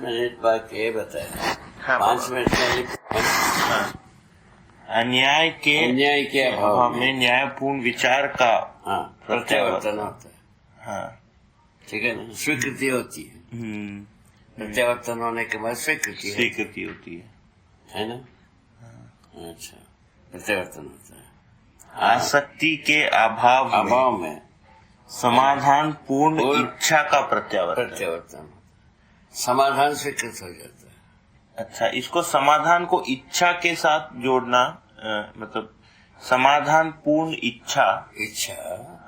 Minute बाकी बताए। हाँ, 5 मिनट में हाँ। अन्याय के अभाव में न्यायपूर्ण विचार का प्रत्यावर्तन होता है। हाँ, ठीक है ना, स्वीकृति होती है। प्रत्यावर्तन होने के बाद स्वीकृति होती है ना। अच्छा, प्रत्यावर्तन होता है। आसक्ति के अभाव में समाधान पूर्ण इच्छा का प्रत्यावर्तन समाधान स्वीकृत हो जाता है। अच्छा, इसको समाधान को इच्छा के साथ जोड़ना, मतलब समाधान पूर्ण इच्छा।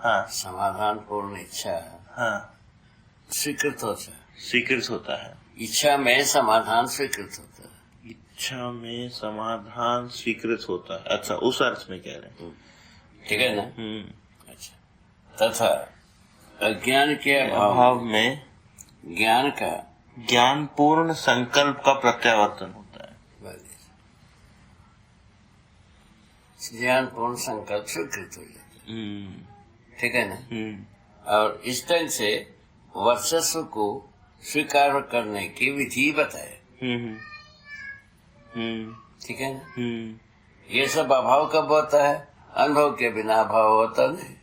हाँ, समाधान पूर्ण इच्छा। हाँ, स्वीकृत होता है। इच्छा में समाधान स्वीकृत होता है। इच्छा में समाधान स्वीकृत होता है। अच्छा, उस अर्थ में कह रहे हैं। ठीक है ना। अच्छा, तथा अज्ञान के अभाव में ज्ञान पूर्ण संकल्प का प्रत्यावर्तन होता है। ज्ञान पूर्ण संकल्प स्वीकृत हो जाता है। ठीक है ना। और इस ढंग से वर्चस्व को स्वीकार करने की विधि बताए। ठीक है ना। ये सब अभाव कब होता है? अनुभव के बिना अभाव होता नहीं।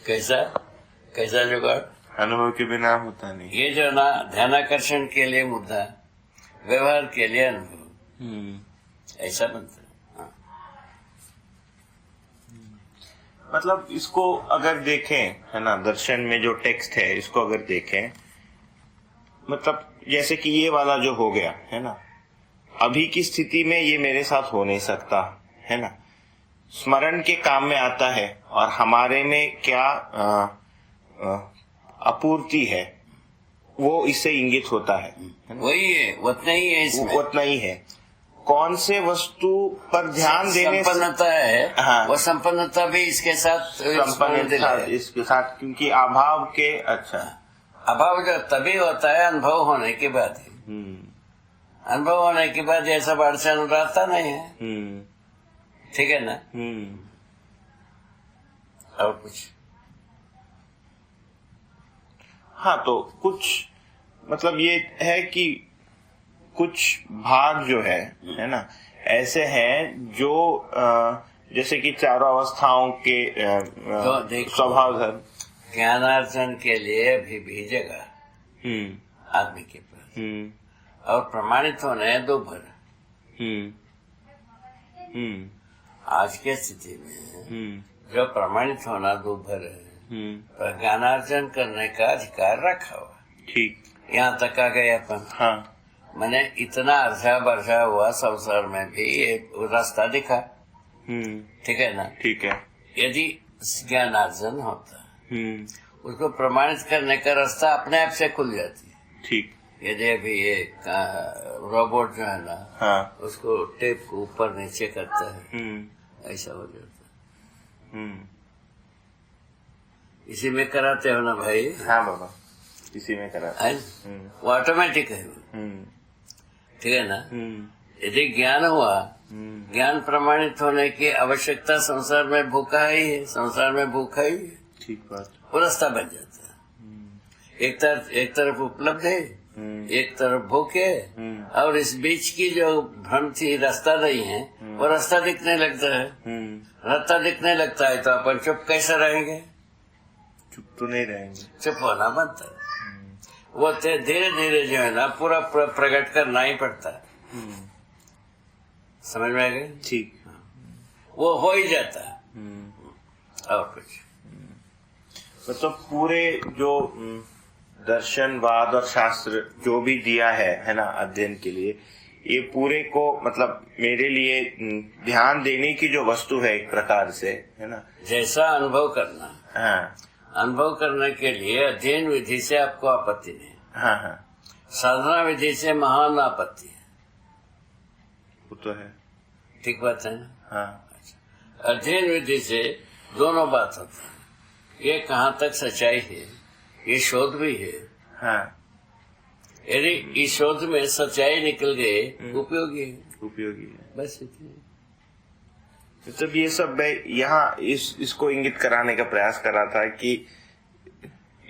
कैसा जुगाड़? अनुभव के बिना होता नहीं। ये जो ना ध्यानाकर्षण के लिए मुद्दा, व्यवहार के लिए अनुभव, ऐसा बनता है। हाँ। मतलब इसको अगर देखें, है ना, दर्शन में जो टेक्स्ट है इसको अगर देखें, मतलब जैसे कि ये वाला जो हो गया है ना, अभी की स्थिति में ये मेरे साथ हो नहीं सकता, है ना, स्मरण के काम में आता है और हमारे में क्या अपूर्ति है वो इससे इंगित होता है। वही है, उतना ही है इसमें। उतना ही है। कौन से वस्तु पर ध्यान देने संपन्नता है। हाँ, वो संपन्नता भी इसके साथ इसके साथ, क्योंकि अभाव के, अच्छा, अभाव जो तभी होता है अनुभव होने के बाद। अनुभव होने के बाद ये सब अड़चन रहता नहीं है। ठीक है ना। और कुछ? हाँ, तो कुछ मतलब ये है कि कुछ भाग जो है ना, ऐसे हैं जो जैसे कि चारों अवस्थाओं के स्वभाव धर्म ज्ञानार्जन के लिए अभी भी जगह आदमी के पास, और प्रमाणित होने दो भर। आज के स्थिति में जो प्रमाणित होना दो भर है, पर ज्ञानार्जन करने का अधिकार रखा हुआ। ठीक, यहाँ तक आ गए अपन। हाँ, मैंने इतना अर्जा बर्जा हुआ संसार में भी ये रास्ता दिखा। ठीक है ना। ठीक है। यदि ज्ञानार्जन होता उसको प्रमाणित करने का रास्ता अपने आप से खुल जाती है। ठीक। यदि अभी ये रोबोट जो है ना, हाँ, उसको टेप को ऊपर नीचे करता है, ऐसा हो जाता है। इसी में कराते हो ना भाई? हाँ बाबा, इसी में कराते हैं। वो ऑटोमेटिक है। ठीक है ना। यदि ज्ञान हुआ, ज्ञान प्रमाणित होने की आवश्यकता संसार में भूखा ही है, संसार में भूखा ही है। ठीक बात। वो रास्ता बन जाता है। एक तरफ उपलब्ध है, एक तरफ भूखे, और इस बीच की जो भ्रम थी रास्ता नहीं है, वो रास्ता दिखने लगता है। रास्ता दिखने लगता है तो अपन चुप कैसे रहेंगे? चुप तो नहीं रहेंगे, चुप होना बनता है। वो धीरे धीरे जो है ना पूरा प्रकट करना ही पड़ता है। समझ में आ गया? ठीक। वो हो ही जाता है। और कुछ मतलब पूरे जो दर्शनवाद और शास्त्र जो भी दिया है ना, अध्ययन के लिए, ये पूरे को मतलब मेरे लिए ध्यान देने की जो वस्तु है एक प्रकार से, है ना, जैसा अनुभव करना। हाँ, अनुभव करने के लिए अध्ययन विधि से आपको आपत्ति नहीं। हाँ, हाँ, साधना विधि से महान आपत्ति है। वो तो है। ठीक बात है ना। हाँ, अध्ययन विधि से दोनों बात होता है। ये कहाँ तक सच्चाई है, ये शोध भी है। हाँ, यदि इस शोध में सच्चाई निकल गए, उपयोगी है। बस इतनी। मतलब ये सब मैं यहाँ इसको इंगित कराने का प्रयास कर रहा था कि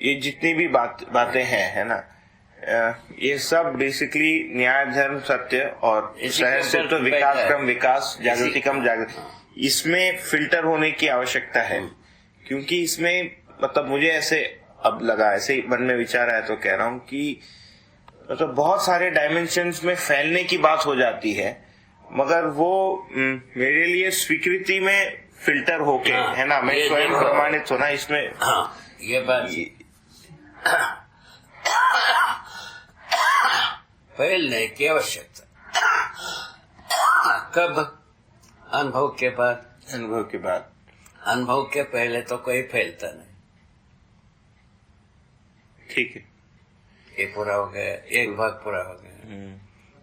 ये जितनी भी बातें हैं, है ना, ये सब बेसिकली न्याय धर्म सत्य और सहस्त्र तो विकास क्रम विकास जागृति क्रम जागृति, इसमें फिल्टर होने की आवश्यकता है। क्योंकि इसमें मतलब मुझे ऐसे अब लगा, ऐसे ही मन में विचार आया तो कह रहा हूं कि मतलब बहुत सारे डायमेंशंस में फैलने की बात हो जाती है, मगर वो मेरे लिए स्वीकृति में फिल्टर होके, है ना, मैं स्वयं प्रमाणित होना इसमें। ये बात फैलने की आवश्यकता कब? अनुभव के बाद। अनुभव के बाद। अनुभव के पहले तो कोई फैलता नहीं। ठीक है, ये पूरा हो गया, एक भाग पूरा हो गया।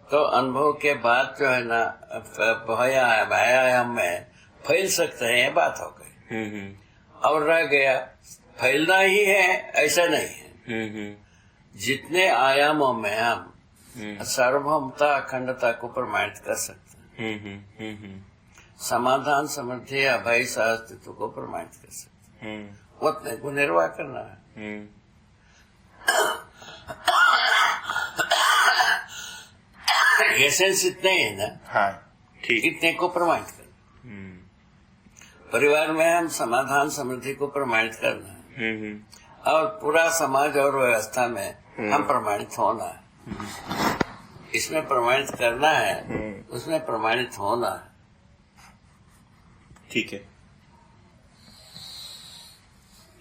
तो अनुभव के बाद जो है ना आयाम में फैल सकते हैं, ये बात हो गई। और रह गया फैलना ही है ऐसा नहीं है। जितने आयामों में हम सार्वभौमता अखंडता को प्रमाणित कर सकते हैं, समाधान समृद्धि अभय अस्तित्व को प्रमाणित कर सकते हैं, उतने को निर्वाह करना है। एसेंस इतने है ना। हाँ, ठीक। इतने को प्रमाणित करना। परिवार में हम समाधान समृद्धि को प्रमाणित करना है, और पूरा समाज और व्यवस्था में हम प्रमाणित होना है। इसमें प्रमाणित करना है, उसमें प्रमाणित होना है। ठीक है।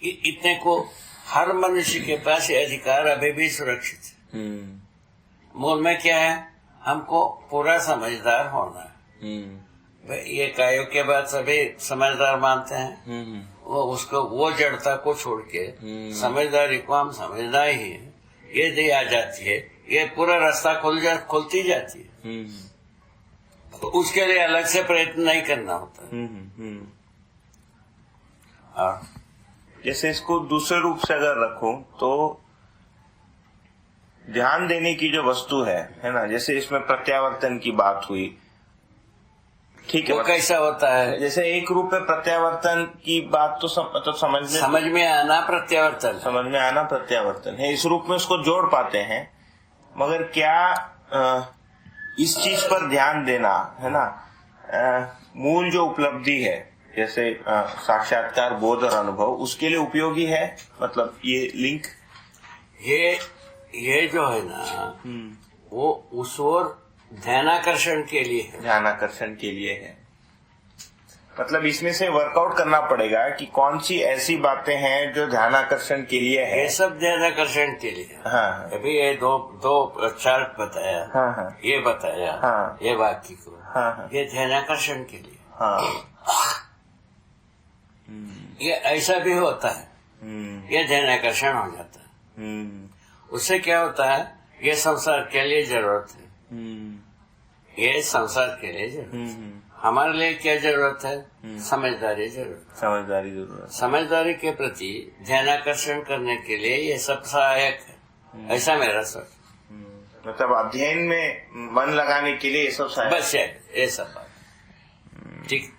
इतने को हर मनुष्य के पास ये अधिकार अभी भी सुरक्षित है। मूल में क्या है? हमको पूरा समझदार होना है। ये कायों के बाद सभी समझदार मानते हैं, वो उसको वो जड़ता को छोड़ के समझदारी को हम समझना ही है, ये दी आ जाती है, ये पूरा रास्ता खुलती जाती है। तो उसके लिए अलग से प्रयत्न नहीं करना होता। जैसे इसको दूसरे रूप से अगर रखूं तो ध्यान देने की जो वस्तु है ना, जैसे इसमें प्रत्यावर्तन की बात हुई, ठीक है, वो कैसा होता है? जैसे एक रूप में प्रत्यावर्तन की बात तो समझ में आना प्रत्यावर्तन है, इस रूप में उसको जोड़ पाते हैं। मगर क्या इस चीज पर ध्यान देना, है ना, मूल जो उपलब्धि है जैसे साक्षात्कार, बोध और अनुभव, उसके लिए उपयोगी है? मतलब ये लिंक, ये जो है ना, वो उस ओर ध्यानाकर्षण के लिए है। ध्यानाकर्षण के लिए है। मतलब इसमें से वर्कआउट करना पड़ेगा कि कौन सी ऐसी बातें हैं जो ध्यानाकर्षण के लिए है। ये सब ध्यानाकर्षण के लिए। हाँ। अभी ये दो चार्ट बताया। हाँ। ये बताया। हाँ। ये वाक्य को। हाँ। ये ध्यानाकर्षण के लिए। हाँ। ये ऐसा भी होता है, ये ध्यानाकर्षण हो जाता है। उससे क्या होता है? ये संसार के लिए जरूरत है। ये संसार के लिए जरूरत। हमारे लिए क्या जरूरत है? समझदारी जरूरत। समझदारी के प्रति ध्यानाकर्षण करने के लिए ये सब सहायक है, ऐसा मेरा सोच। मतलब अध्ययन में मन लगाने के लिए ये सब सहायक। बस ये सब बात ठीक।